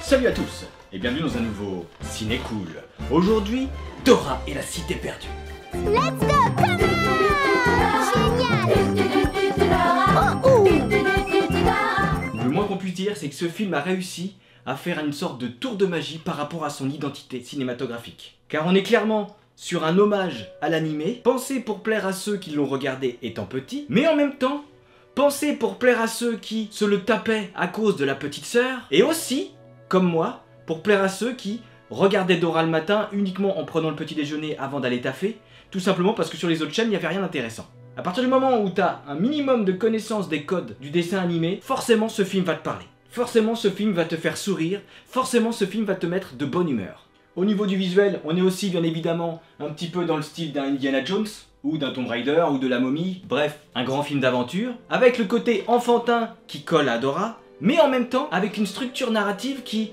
Salut à tous et bienvenue dans un nouveau Ciné Cool. Aujourd'hui, Dora et la Cité Perdue. Let's go, come on! Génial! Oh, Le moins qu'on puisse dire, c'est que ce film a réussi à faire une sorte de tour de magie par rapport à son identité cinématographique. Car on est clairement sur un hommage à l'animé, pensé pour plaire à ceux qui l'ont regardé étant petits, mais en même temps, pensé pour plaire à ceux qui se le tapaient à cause de la petite sœur, et aussi, comme moi, pour plaire à ceux qui regardaient Dora le matin uniquement en prenant le petit déjeuner avant d'aller taffer, tout simplement parce que sur les autres chaînes, il n'y avait rien d'intéressant. À partir du moment où tu as un minimum de connaissance des codes du dessin animé, forcément ce film va te parler. Forcément ce film va te faire sourire, forcément ce film va te mettre de bonne humeur. Au niveau du visuel, on est aussi bien évidemment un petit peu dans le style d'un Indiana Jones, ou d'un Tomb Raider, ou de la Momie, bref, un grand film d'aventure, avec le côté enfantin qui colle à Dora, mais en même temps avec une structure narrative qui,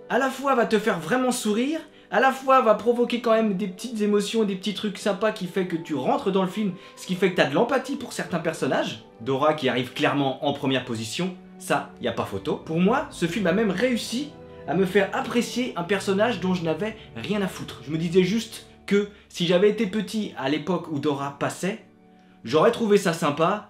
à la fois va te faire vraiment sourire, à la fois va provoquer quand même des petites émotions, des petits trucs sympas qui fait que tu rentres dans le film, ce qui fait que tu as de l'empathie pour certains personnages. Dora qui arrive clairement en première position, ça, y a pas photo. Pour moi, ce film a même réussi à me faire apprécier un personnage dont je n'avais rien à foutre. Je me disais juste que si j'avais été petit à l'époque où Dora passait, j'aurais trouvé ça sympa,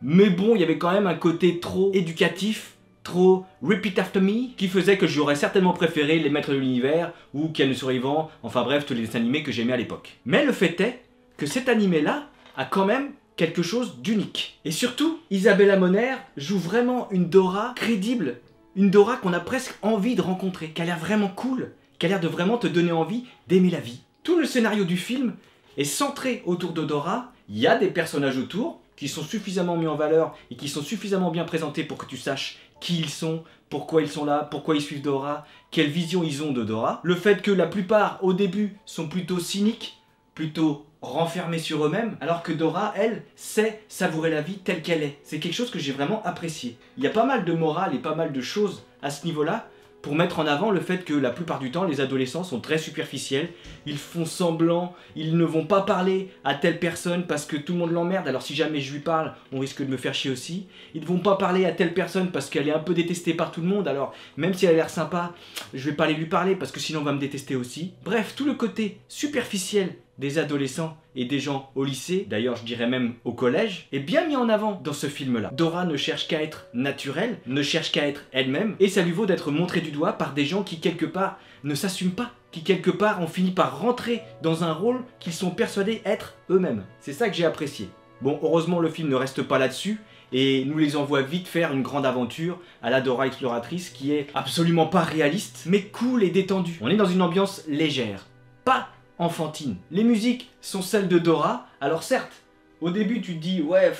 mais bon, il y avait quand même un côté trop éducatif, trop repeat after me, qui faisait que j'aurais certainement préféré Les Maîtres de l'Univers ou Ken le Survivant, enfin bref, tous les dessins animés que j'aimais à l'époque. Mais le fait est que cet animé-là a quand même quelque chose d'unique. Et surtout, Isabella Moner joue vraiment une Dora crédible, une Dora qu'on a presque envie de rencontrer, qui a l'air vraiment cool, qui a l'air de vraiment te donner envie d'aimer la vie. Tout le scénario du film est centré autour de Dora, il y a des personnages autour qui sont suffisamment mis en valeur et qui sont suffisamment bien présentés pour que tu saches qui ils sont, pourquoi ils sont là, pourquoi ils suivent Dora, quelle vision ils ont de Dora. Le fait que la plupart, au début, sont plutôt cyniques, plutôt renfermés sur eux-mêmes, alors que Dora, elle, sait savourer la vie telle qu'elle est. C'est quelque chose que j'ai vraiment apprécié. Il y a pas mal de morale et pas mal de choses à ce niveau-là, pour mettre en avant le fait que la plupart du temps, les adolescents sont très superficiels, ils font semblant, ils ne vont pas parler à telle personne parce que tout le monde l'emmerde, alors si jamais je lui parle, on risque de me faire chier aussi. Ils ne vont pas parler à telle personne parce qu'elle est un peu détestée par tout le monde, alors même si elle a l'air sympa, je vais pas aller lui parler parce que sinon on va me détester aussi. Bref, tout le côté superficiel des adolescents et des gens au lycée, d'ailleurs je dirais même au collège, est bien mis en avant dans ce film-là. Dora ne cherche qu'à être naturelle, ne cherche qu'à être elle-même, et ça lui vaut d'être montrée du doigt par des gens qui quelque part ne s'assument pas, qui quelque part ont fini par rentrer dans un rôle qu'ils sont persuadés être eux-mêmes. C'est ça que j'ai apprécié. Bon, heureusement le film ne reste pas là-dessus, et nous les envoie vite faire une grande aventure à la Dora exploratrice qui est absolument pas réaliste, mais cool et détendue. On est dans une ambiance légère, pas enfantine. Les musiques sont celles de Dora, alors certes, au début tu te dis ouais,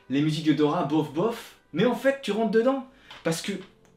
les musiques de Dora, bof bof, mais en fait tu rentres dedans, parce que,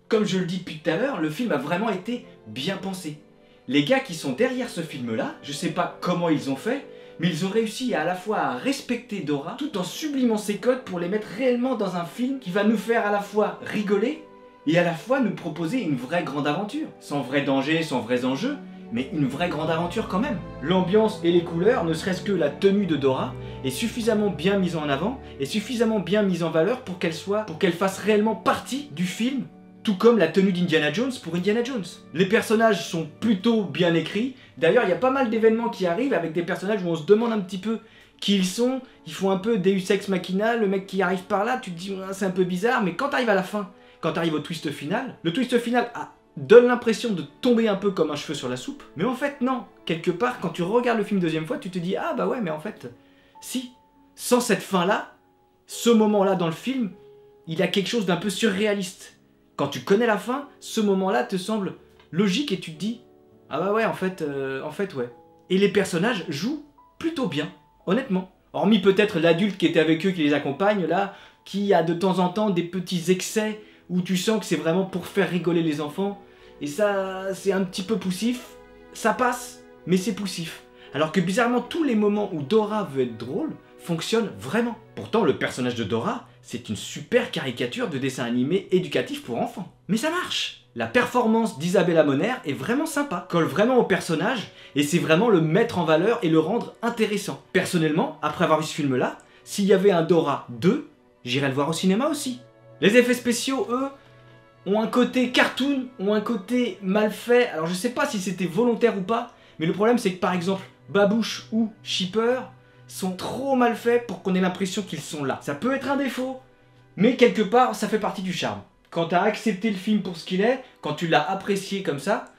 comme je le dis depuis tout à l'heure, le film a vraiment été bien pensé. Les gars qui sont derrière ce film-là, je sais pas comment ils ont fait, mais ils ont réussi à la fois à respecter Dora, tout en sublimant ses codes pour les mettre réellement dans un film qui va nous faire à la fois rigoler, et à la fois nous proposer une vraie grande aventure, sans vrai danger, sans vrais enjeux, mais une vraie grande aventure quand même. L'ambiance et les couleurs, ne serait-ce que la tenue de Dora, est suffisamment bien mise en avant, et suffisamment bien mise en valeur pour qu'elle fasse réellement partie du film, tout comme la tenue d'Indiana Jones pour Indiana Jones. Les personnages sont plutôt bien écrits, d'ailleurs il y a pas mal d'événements qui arrivent avec des personnages où on se demande un petit peu qui ils sont, ils font un peu Deus Ex Machina, le mec qui arrive par là, tu te dis c'est un peu bizarre, mais quand t'arrives à la fin, quand t'arrives au twist final, le twist final donne l'impression de tomber un peu comme un cheveu sur la soupe, mais en fait non, quelque part quand tu regardes le film deuxième fois, tu te dis ah bah ouais mais en fait, si, sans cette fin là, ce moment là dans le film, il y a quelque chose d'un peu surréaliste. Quand tu connais la fin, ce moment là te semble logique et tu te dis ah bah ouais en fait ouais. Et les personnages jouent plutôt bien, honnêtement. Hormis peut-être l'adulte qui était avec eux, qui les accompagne là, qui a de temps en temps des petits excès où tu sens que c'est vraiment pour faire rigoler les enfants. Et ça, c'est un petit peu poussif. Ça passe, mais c'est poussif. Alors que bizarrement, tous les moments où Dora veut être drôle fonctionnent vraiment. Pourtant, le personnage de Dora, c'est une super caricature de dessin animé éducatif pour enfants. Mais ça marche. La performance d'Isabella Moner est vraiment sympa, colle vraiment au personnage, et c'est vraiment le mettre en valeur et le rendre intéressant. Personnellement, après avoir vu ce film-là, s'il y avait un Dora 2, j'irais le voir au cinéma aussi. Les effets spéciaux, eux, ont un côté cartoon, ont un côté mal fait. Alors je sais pas si c'était volontaire ou pas, mais le problème c'est que par exemple Babouche ou Shipper sont trop mal faits pour qu'on ait l'impression qu'ils sont là. Ça peut être un défaut, mais quelque part ça fait partie du charme. Quand t'as accepté le film pour ce qu'il est, quand tu l'as apprécié comme ça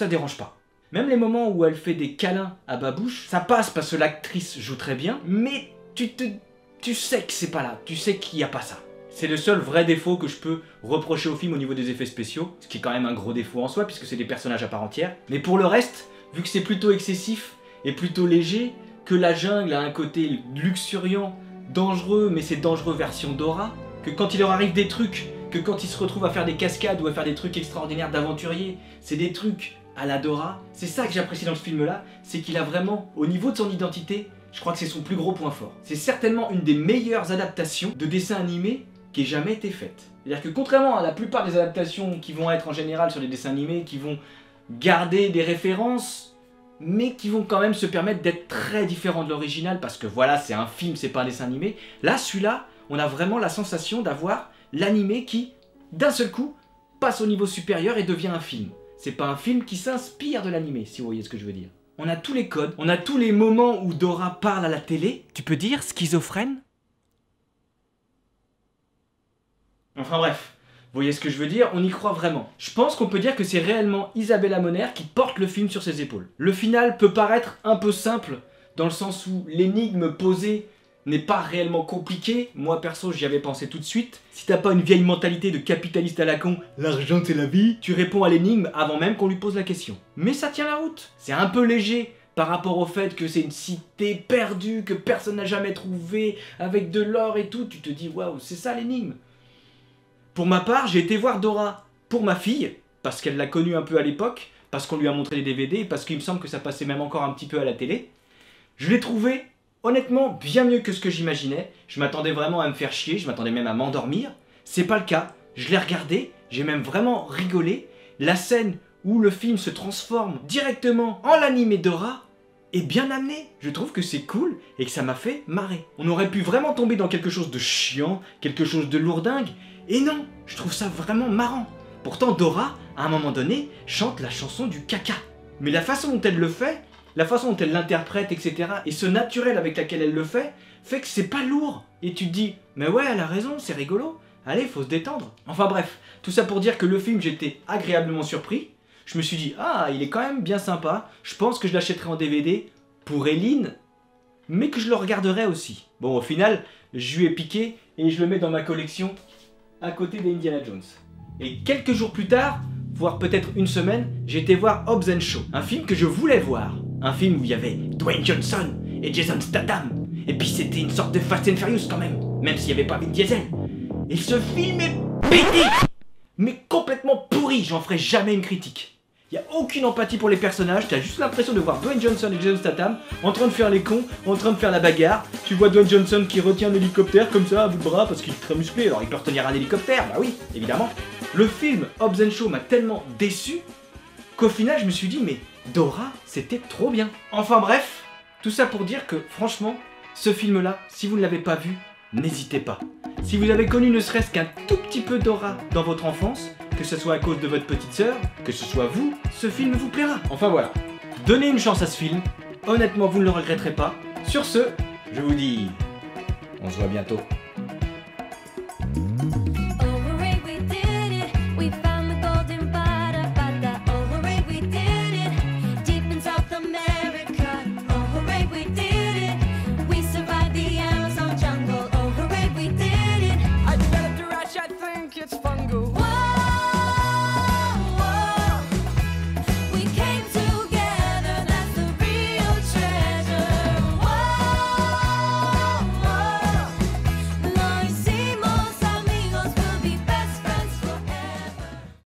dérange pas. Même les moments où elle fait des câlins à Babouche, ça passe parce que l'actrice joue très bien, mais tu sais que c'est pas là, tu sais qu'il n'y a pas ça. C'est le seul vrai défaut que je peux reprocher au film au niveau des effets spéciaux, ce qui est quand même un gros défaut en soi, puisque c'est des personnages à part entière. Mais pour le reste, vu que c'est plutôt excessif et plutôt léger, que la jungle a un côté luxuriant, dangereux, mais c'est dangereux version Dora, que quand il leur arrive des trucs, que quand ils se retrouvent à faire des cascades ou à faire des trucs extraordinaires d'aventuriers, c'est des trucs à la Dora. C'est ça que j'apprécie dans ce film-là, c'est qu'il a vraiment, au niveau de son identité, je crois que c'est son plus gros point fort. C'est certainement une des meilleures adaptations de dessins animés qui ait jamais été faite. C'est-à-dire que contrairement à la plupart des adaptations qui vont être en général sur des dessins animés, qui vont garder des références, mais qui vont quand même se permettre d'être très différents de l'original, parce que voilà, c'est un film, c'est pas un dessin animé. Là, celui-là, on a vraiment la sensation d'avoir l'animé qui, d'un seul coup, passe au niveau supérieur et devient un film. C'est pas un film qui s'inspire de l'animé, si vous voyez ce que je veux dire. On a tous les codes, on a tous les moments où Dora parle à la télé. Tu peux dire schizophrène? Enfin bref, vous voyez ce que je veux dire, on y croit vraiment. Je pense qu'on peut dire que c'est réellement Isabella Moner qui porte le film sur ses épaules. Le final peut paraître un peu simple, dans le sens où l'énigme posée n'est pas réellement compliquée. Moi perso j'y avais pensé tout de suite. Si t'as pas une vieille mentalité de capitaliste à la con, l'argent c'est la vie, tu réponds à l'énigme avant même qu'on lui pose la question. Mais ça tient la route. C'est un peu léger par rapport au fait que c'est une cité perdue, que personne n'a jamais trouvée, avec de l'or et tout. Tu te dis waouh, c'est ça l'énigme. Pour ma part, j'ai été voir Dora pour ma fille, parce qu'elle l'a connue un peu à l'époque, parce qu'on lui a montré les DVD, parce qu'il me semble que ça passait même encore un petit peu à la télé. Je l'ai trouvé honnêtement bien mieux que ce que j'imaginais. Je m'attendais vraiment à me faire chier, je m'attendais même à m'endormir. C'est pas le cas, je l'ai regardé, j'ai même vraiment rigolé. La scène où le film se transforme directement en l'animé Dora est bien amenée. Je trouve que c'est cool et que ça m'a fait marrer. On aurait pu vraiment tomber dans quelque chose de chiant, quelque chose de lourdingue, et non, je trouve ça vraiment marrant. Pourtant Dora, à un moment donné, chante la chanson du caca. Mais la façon dont elle le fait, la façon dont elle l'interprète, etc., et ce naturel avec laquelle elle le fait que c'est pas lourd. Et tu te dis, mais ouais, elle a raison, c'est rigolo, allez, faut se détendre. Enfin bref, tout ça pour dire que le film, j'étais agréablement surpris. Je me suis dit, ah, il est quand même bien sympa, je pense que je l'achèterai en DVD pour Eline, mais que je le regarderai aussi. Bon, au final, je lui ai piqué et je le mets dans ma collection à côté d'Indiana Jones. Et quelques jours plus tard, voire peut-être une semaine, j'ai été voir Hobbs & Shaw, un film que je voulais voir. Un film où il y avait Dwayne Johnson et Jason Statham. Et puis c'était une sorte de Fast and Furious quand même s'il n'y avait pas Vin Diesel. Et ce film est pété, mais complètement pourri, j'en ferai jamais une critique. Il n'y a aucune empathie pour les personnages, t'as juste l'impression de voir Dwayne Johnson et Jason Statham en train de faire les cons, en train de faire la bagarre. Tu vois Dwayne Johnson qui retient un hélicoptère comme ça à bout de bras parce qu'il est très musclé, alors il peut retenir un hélicoptère, bah oui, évidemment. Le film Hobbs & Shaw m'a tellement déçu qu'au final je me suis dit mais Dora c'était trop bien. Enfin bref, tout ça pour dire que franchement, ce film-là, si vous ne l'avez pas vu, n'hésitez pas. Si vous avez connu ne serait-ce qu'un tout petit peu Dora dans votre enfance, que ce soit à cause de votre petite sœur, que ce soit vous, ce film vous plaira. Enfin voilà, donnez une chance à ce film, honnêtement vous ne le regretterez pas. Sur ce, je vous dis, on se voit bientôt.